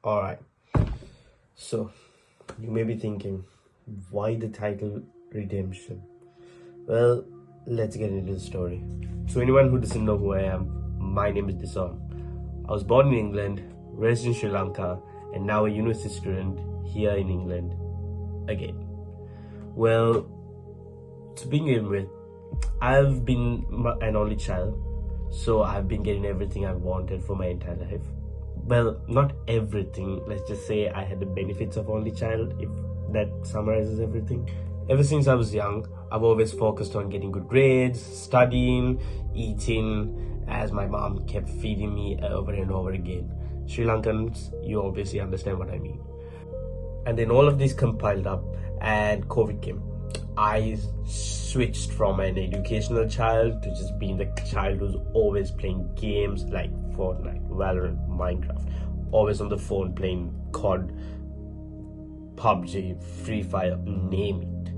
Alright, so you may be thinking, why the title Redemption? Well, let's get into the story. So, anyone who doesn't know who I am, my name is Dison. I was born in England, raised in Sri Lanka, and now a university student here in England again. Well, to begin with, I've been an only child, so I've been getting everything I've wanted for my entire life. Well, not everything. Let's just say I had the benefits of only child, if that summarizes everything. Ever since I was young, I've always focused on getting good grades, studying, eating, as my mom kept feeding me over and over again. Sri Lankans, you obviously understand what I mean. And then all of this compiled up and COVID came. I switched from an educational child to just being the child who's always playing games like Fortnite, Valorant, Minecraft, always on the phone playing COD, PUBG, Free Fire, name it.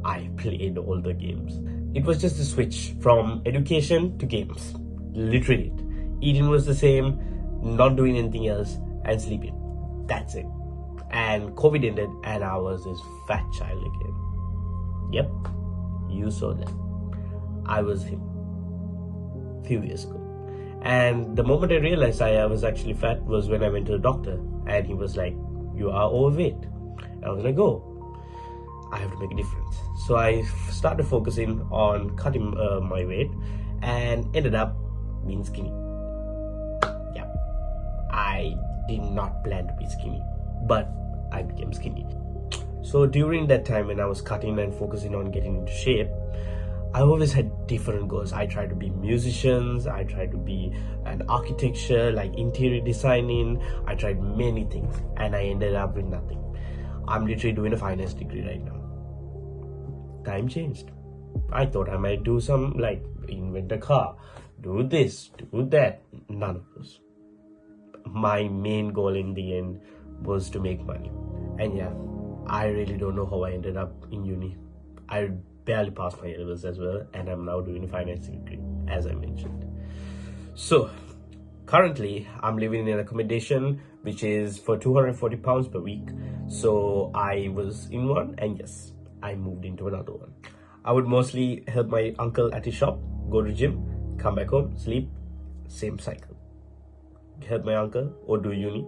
I played all the games. It was just a switch from education to games. Literally it. Eating was the same, not doing anything else, and sleeping. That's it. And COVID ended and I was this fat child again. Yep, you saw that. I was him a few years ago. And the moment I realized I was actually fat was when I went to the doctor and he was like, you are overweight. And I was like, oh, I have to make a difference. So I started focusing on cutting my weight and ended up being skinny. Yeah, I did not plan to be skinny, but I became skinny. So during that time when I was cutting and focusing on getting into shape, I always had different goals. I tried to be musicians, I tried to be an architecture, like interior designing. I tried many things and I ended up with nothing. I'm literally doing a finance degree right now. Time changed. I thought I might do some, like invent a car, do this, do that. None of those. My main goal in the end was to make money. And yeah, I really don't know how I ended up in uni. I barely passed my A-levels as well, and I'm now doing a finance degree, as I mentioned. So, currently, I'm living in an accommodation which is for £240 per week. So, I was in one, and yes, I moved into another one. I would mostly help my uncle at his shop, go to gym, come back home, sleep, same cycle. Help my uncle or do uni,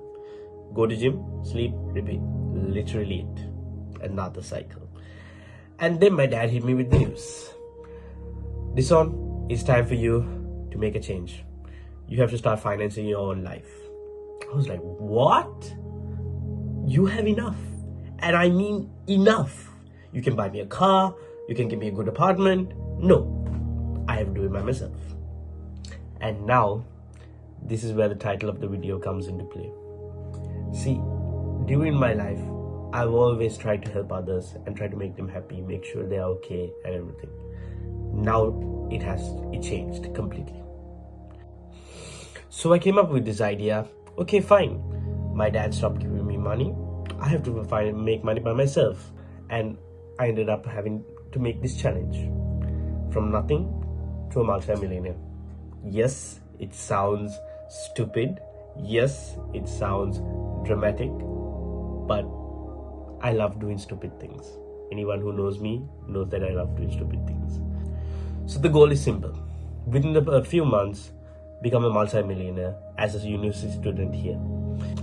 go to gym, sleep, repeat. Literally it. Another cycle. And then my dad hit me with the news. Dison, it's time for you to make a change. You have to start financing your own life. I was like, what? You have enough. And I mean enough. You can buy me a car, you can give me a good apartment. No, I have to do it by myself. And now, this is where the title of the video comes into play. See, during my life, I've always tried to help others and try to make them happy, make sure they're okay and everything. Now it changed completely. So I came up with this idea. Okay, fine. My dad stopped giving me money. I have to make money by myself. And I ended up having to make this challenge. From nothing to a multi-millionaire. Yes, it sounds stupid. Yes, it sounds dramatic, but I love doing stupid things. Anyone who knows me knows that I love doing stupid things. So the goal is simple. Within a few months, become a multi-millionaire as a university student here.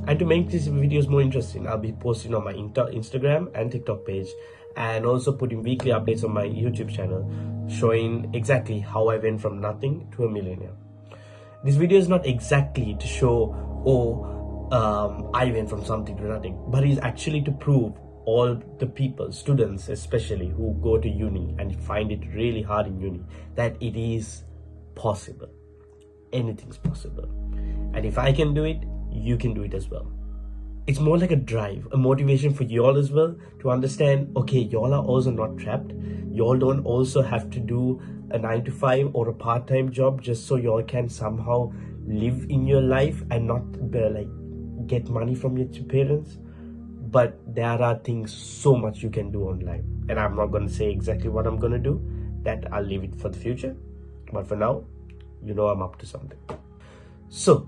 And to make these videos more interesting, I'll be posting on my Instagram and TikTok page, and also putting weekly updates on my YouTube channel showing exactly how I went from nothing to a millionaire. This video is not exactly to show, I went from something to nothing, but it's actually to prove all the people, students especially, who go to uni and find it really hard in uni, that it is possible. Anything's possible. And if I can do it, you can do it as well. It's more like a drive, a motivation for y'all as well to understand, okay, y'all are also not trapped. Y'all don't also have to do a 9-to-5 or a part-time job just so y'all can somehow live in your life and not get money from your parents. But there are things so much you can do online, and I'm not going to say exactly what I'm going to do. That I'll leave it for the future. But for now, you know I'm up to something. So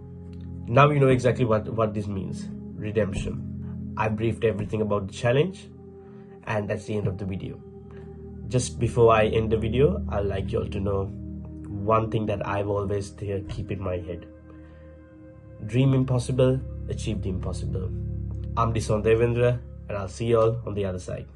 now you know exactly what this means. redemption. I briefed everything about the challenge, and that's the end of the video. Just before I end the video, I'd like you all to know one thing that I've always keep in my head. Dream impossible, achieve the impossible. I'm Dison, and I'll see you all on the other side.